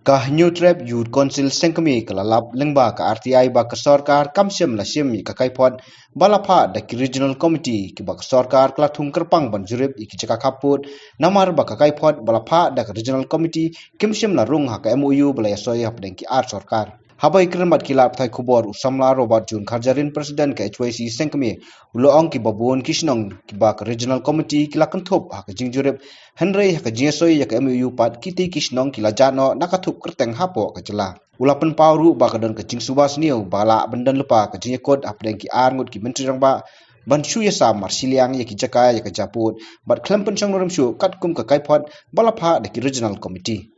Kah New Trap Youth Council sengkemi kelalap lengba ka RTI ba ka sarkar kamsem la sim ka kaipot balapha da ki regional committee ki ba ka sarkar kala thung kerpang ban jurip iki chaka kaput namar ba ka kaipot balapha da ka regional committee kimsem la rung ha ka MOU bala yasoy hapdeng ki ar sarkar habai kremat kilap thai khubor usamla Robert Jun Kharjarin president ka HYC sengkemi uloong ki babun kisnong ki ba ka regional committee kila kanthop ha ka jingjurip Henry ha ka jinsoy ya ka MOU pat kiti kisnong kila jano nakathup kerteng hapo ka jela ulapan pauru ba ka don ka jing subas niu bala bendan lupa ka jingkot apdeng ki ar ngut ki menteri rang ba ban shu ya sa marsiliang ya ki jaka ya ka japut bat klempen chang noram shu kat kum ka kaipot balapha da ki regional committee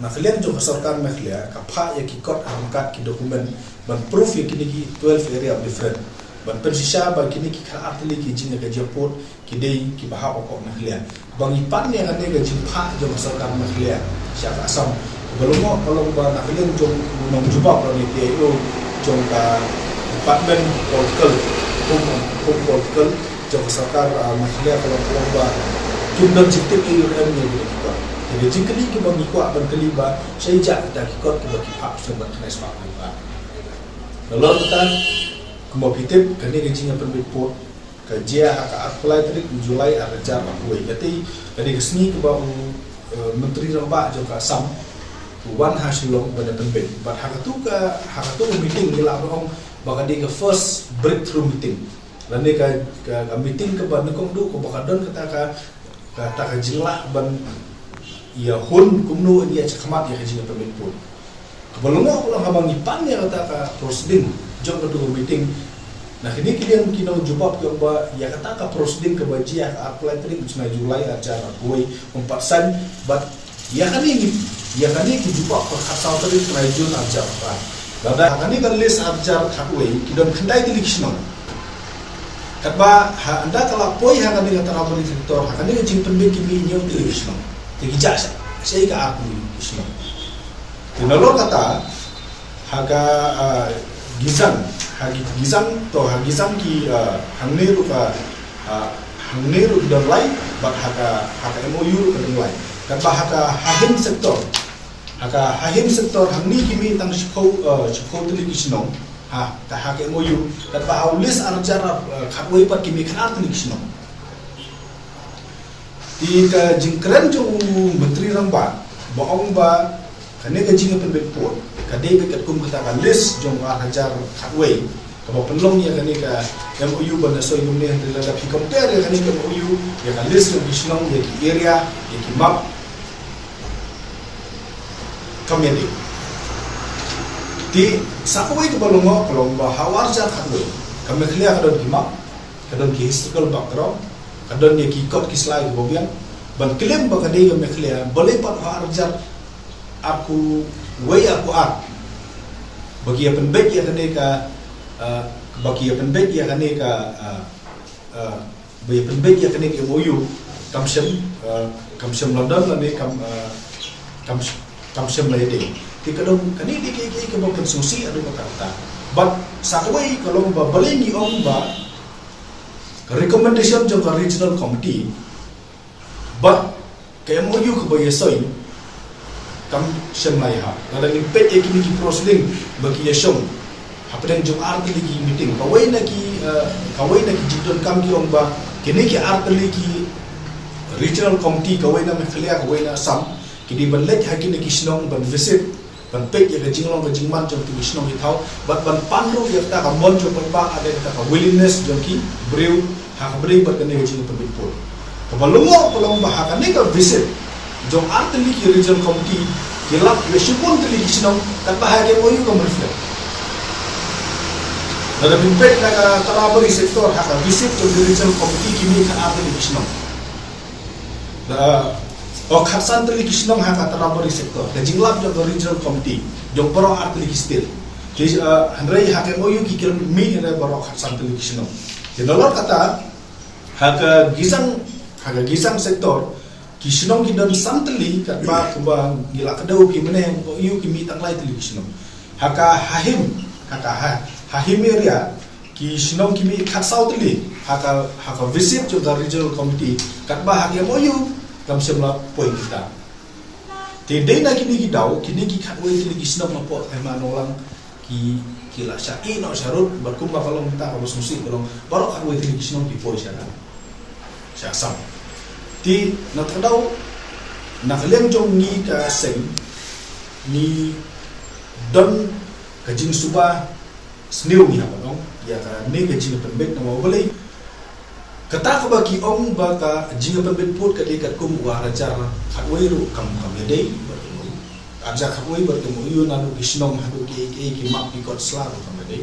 Nakalian jo sarkar mekhlia kapha ya ki kot angkat ki dokumen ban proof ya kini ki 12 area of different ban pensisha ba kini ki khar atli ki jinga ga japot ki dei ki baha ko mekhlia bang ipan ya ane ga jipha jo sarkar mekhlia sya asam belum kalau ba nakalian jo nong jubab lo ni PIO jo ka department political political jo sarkar mekhlia kalau ba kimdan jitip UM ni jadi jikali ke bagi kuat ban keliba saya jak kita kikot ke bagi pak sempat kena sebab keliba lalu kita kemopitip kini kencingnya perbiput kerja hak apply tadi Julai arja bakui jadi kini kesini ke bau menteri rambak juga sam wan hasilong pada penbit but hak tu meeting gila orang bakal dia ke first breakthrough meeting dan dia ke meeting ke ban nekong du ke bakal don kata ka jelah ban ia hun kumnu dia cakamat ya kajinga permit pun belum pulang habang ipan ya kata ka proseding jom ke meeting nah ini kalian kino jawab ke ba ya kata ka proseding ke bajia ka apply tadi Julai acara boy 4 san but ya kan ini ki jawab ke khasau tadi Jun ajar ba dada kan ini kan list ajar khawai kidon khandai television katba anda kalau boy ha kan ini kata rabani sektor ha kan ini jing permit kimi nyu television jadi jasa saya ke aku Islam. Kalau kata haga gizang to gizang ki hangneru dan lain, but haga MOU dan lain. Dan haga hahim sektor hangni kimi tang shikau tuli kisnong haga MOU dan bahaulis arjara khawai pat kimi khanar tuli kisnong. Di ka jingkran jo menteri ramba boong ba kane ka jinga penbepot ka dei bekat kum kata kan list jong hajar khatway ka ba penlong ya kane ka MOU bana so yum ne la da fi compare ya kane ka MOU ya ka list jong kisnong ya ki area ya ki map community di sakawai ka balongo kolong ba hawar jar khatway ka mekhlia ka don ki map ka don ki historical background kadon dia kikot kislai bobian ban klaim ba kadai me khlia boleh pat arjar aku way aku art bagi apen baik ya kadai ka bagi apen baik ya kadai ka bagi apen baik ya kadai ka MOU kamsem London lane kamsem lede ti kadon kani di ke ba konsusi adu kata but sakawai kalau ba boleh ni om ba recommendation jong regional committee but ke MOU ke bayasoi kam semlai ha ada impet ekini ki proceeding bagi yasong hapden jong artili ki meeting kawai na ki jidon kam ki ong ba kini ki artili ki regional committee kawai na mekhlia kawai na sam kini banlek hakini ki snong ban visit ban pek ya jinglong ke jingman jong ki snong ki thau but ban panru ya ta ka mon jong ban ada ta willingness jong ki breu hak beri berkene jing perbiput. Kebalungo pelong bahaka ne ka visit jong arteli ki regional committee kilap we syukun teli kisnong kan bahage moyu ka reflect. Dalam impet na ka talabari sektor hak visit jong regional committee kimi kan arteli kisnong. Khaksan teli kisnong hak talabari sektor. Da jinglap jong regional committee jong pro arteli kistil. Jadi handrai hak moyu ki kirim mi ne baro khaksan teli kisnong. Jadi kata haga gisang sektor kisnong ki don samteli kat ba kuba gila kedau ki meneh yu ki mi tang lai teli kisnong haka hahim area kisnong ki mi khatsau teli haka visit to the regional committee kat ba hage moyu kam semla point kita Tidak nak kini kita katway kini kisah apa emang orang kila syai nak syarut berkumpul kalau minta kalau susi kalau baru katway kini kisah di poin saya sam. Ti nak tahu nak liang jong ni ka seng ni don kajing suba snew ni apa dong ya ka ni kajing pembek nama boleh kata ka bagi ong baka jing pembek put ka dekat kum wa rajar katway ru kam gede aja katway bertemu yu nanu kisnong hadu ki map di kot selalu kam gede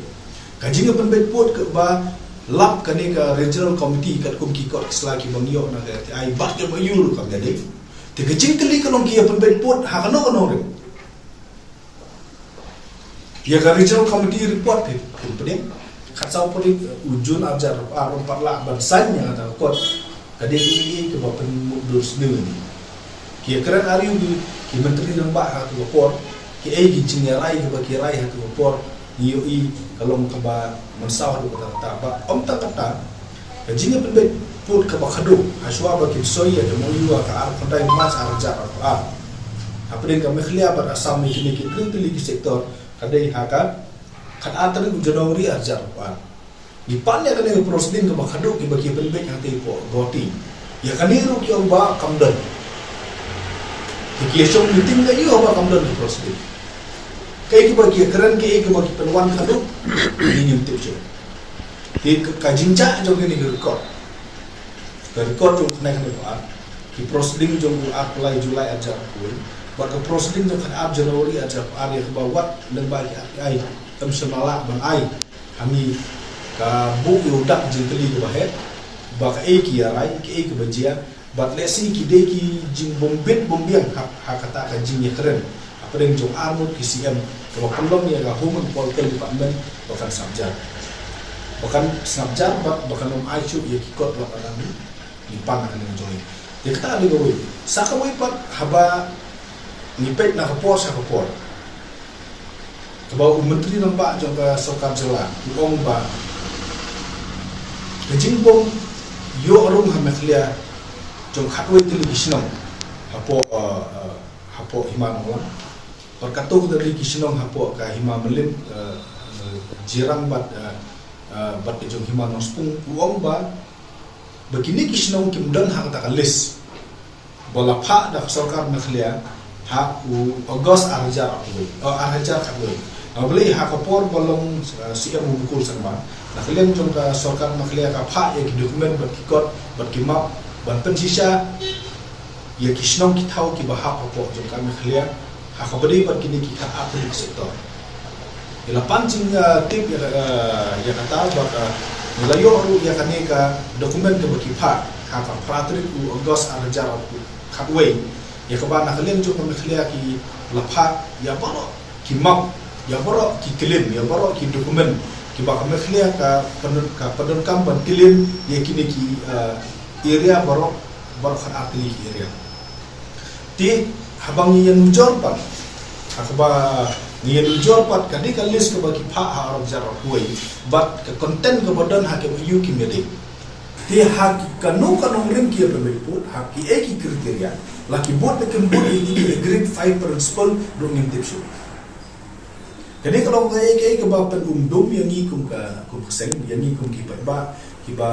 kajing pembek put ke ba lap kani ka regional committee kat kum ki kot selagi bangyo na ka ai bat ke yu ru kam gede te kajing kali kalong ki pembek put ha kano re ya ka regional committee report ke pedeng khatsau poli ujun ajar aron parla bansanya atau kot kade ini ke bapen mudur sendiri ki keren ari ki menteri nang ba ha tu report ki ai ki jingerai ke bagi rai ha tu report iyo i kalau ke ba mensau du kata ba om ta kata jinge penbe put ke ba khadu aswa ba ki soya de mo yuwa ka ar kontai mas ar jar ar apren ka mekhlia ba asam ni ki kri ki sektor kade ha ka kan antar ku Januari ajar pan dipannya kan yang prosedin ke bakado ki bagi penbek yang tipo goti ya kan ni ru ki ba kamdan ki esong meeting ga yo ba kamdan di prosedin kai ki bagi keren ki bagi penwan kado ni nim tip jo ki kajinja jo ni record jong kena kan ki prosedin jo apply Julai ajar ku ba ke prosedin jo kan Januari ajar ar ya bawat lembaga ai tam semala bang ai kami ka bu yudak jingkeli ke bahet ba ka ki rai ki bajia bat lesi ki de ki jing bombet bombiang ha kata ka jing ya keren apa deng jong armut ki CM ka pelong ya ka human political department bahkan sabjar bahkan ai chu ya ki kot la padang ni pan kan jong ya kata de go saka wi pat haba ni pet na kapor sa kapor sebab menteri nampak jangka sokar jela ong ba kejing bom yo rum ha mekhlia jong khatwe television hapo himan ola perkatu dari kisnong hapo ka hima melim jirang bat jong himan ospung ong ba begini kisnong kimdan ha kata list bola pha da sokar mekhlia ha August arjar khatwe beli hakapor bolong siap membukul sama. Nah kalian jangka sorkan maklia kapha ya dokumen berkikot berkimap banten sisa ya kisnong kitau ki bahap apa jangka maklia hakabadi berkini kita apa di sektor. Ila pancing tip ya kata baka nilayo ru ya kaneka dokumen ke berkipa haka pratri ku August arjar khatway ya kabana kalian jangka maklia ki lapha ya baro kimap ya baru ki klaim ya baru ki dokumen ki bakal mekhlia ka pendon kam ban klaim ya kini ki area baru kan arti area ti habang yang jorpat akba ni jorpat kadi kalis ke bagi pha arab jar huai bat ke konten ke badan hakim yu ki mede ti hak kanu ring ki pemeput hak ki eki kriteria laki bot ke bot ini grade 5 principle do ngintip shu. Jadi kalau kaya kebapan umdum yang ikum keseng yang ikum kiba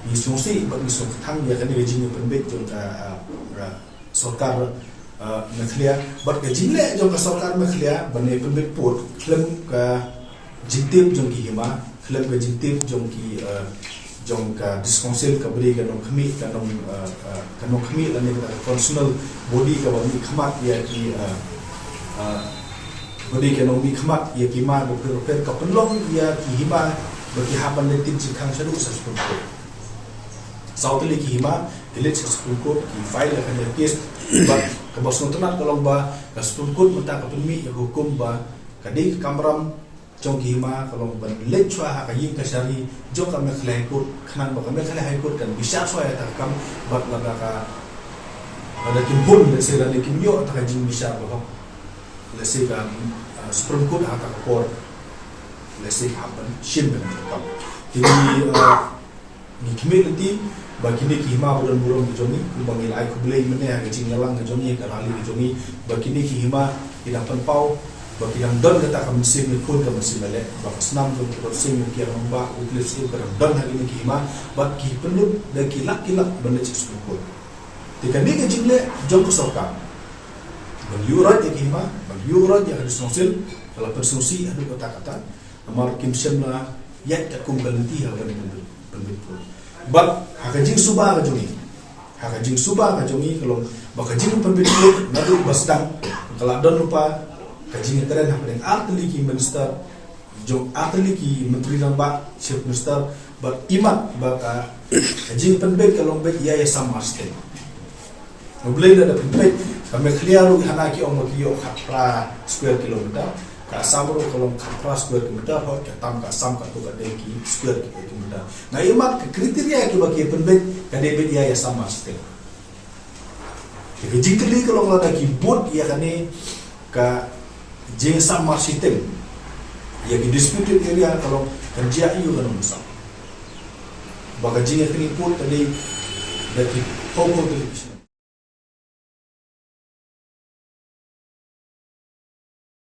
isungsi bagi isung tang ya kan gajing penbet jong sokar mekhlia bat gajing le jong sokar mekhlia bane penbet put klem ka jintip jong ki hima klem ka jintip jong ki diskonsil ka beri ka nong khmi lan constitutional body ka bani khmat ya ki bagi ekonomi khmat ya kima dokter ka penlong ya ki hima bagi haban letin jikang sharu sa school ko sautli ki hima dilet sa school ko ki file ka ya case ba ka bosno tanat kolong ba ka school ko mata ka penmi ya hukum ba kadi kamram jong ki hima kolong ban let chwa ha ka yin ka shari jong ka mekhlai ko khanan ba ka mekhlai ko kan bisa so ya ta kam bat laga ka ada kimpun le se la le kimyo ta ka jing bisa ba let's say Supreme Court atau Court let's say happen shim ben kam jadi ni community bagi ni hima bulan burung ke jongi bangi lai ku boleh mene ha jing ngalang ke jongi ka rali ke jongi bagi ni hima ida penpau bagi yang don kata kam sim ni kun kam sim le bak senam tu sim ni kian nombak uklis sim ka don ha ni hima bagi penut dan kilak benda cik sepuluh tika ni ke jing le jong kesoka bagi yurat ke hima bagi yurat yang harus nosil kalau persungsi ada kata-kata amar kim sem la yat ka kum galanti ha benda penut But hakajing subah ka jongi kalau bakajing pembedul nadu basdang kalau don lupa kajing keren hapeng artli ki minister jong artli ki menteri namba chief minister but imat baka kajing pembed kalau bet ya sama state boleh ada pembed kami clear hana ki om ki yo khapra square kilometer ka samro kalau khapra square kilometer ho ka tam ka sam ka to ka de ki square kilometer na imat ke kriteria ki bagi penbet ka de bet ya sama state ke jingkli kalau ada ki bot ya kane ka jing sama sistem ya ki disputed area kalau kerja iyo kan usah baga jing kini put tadi dari Hong Kong television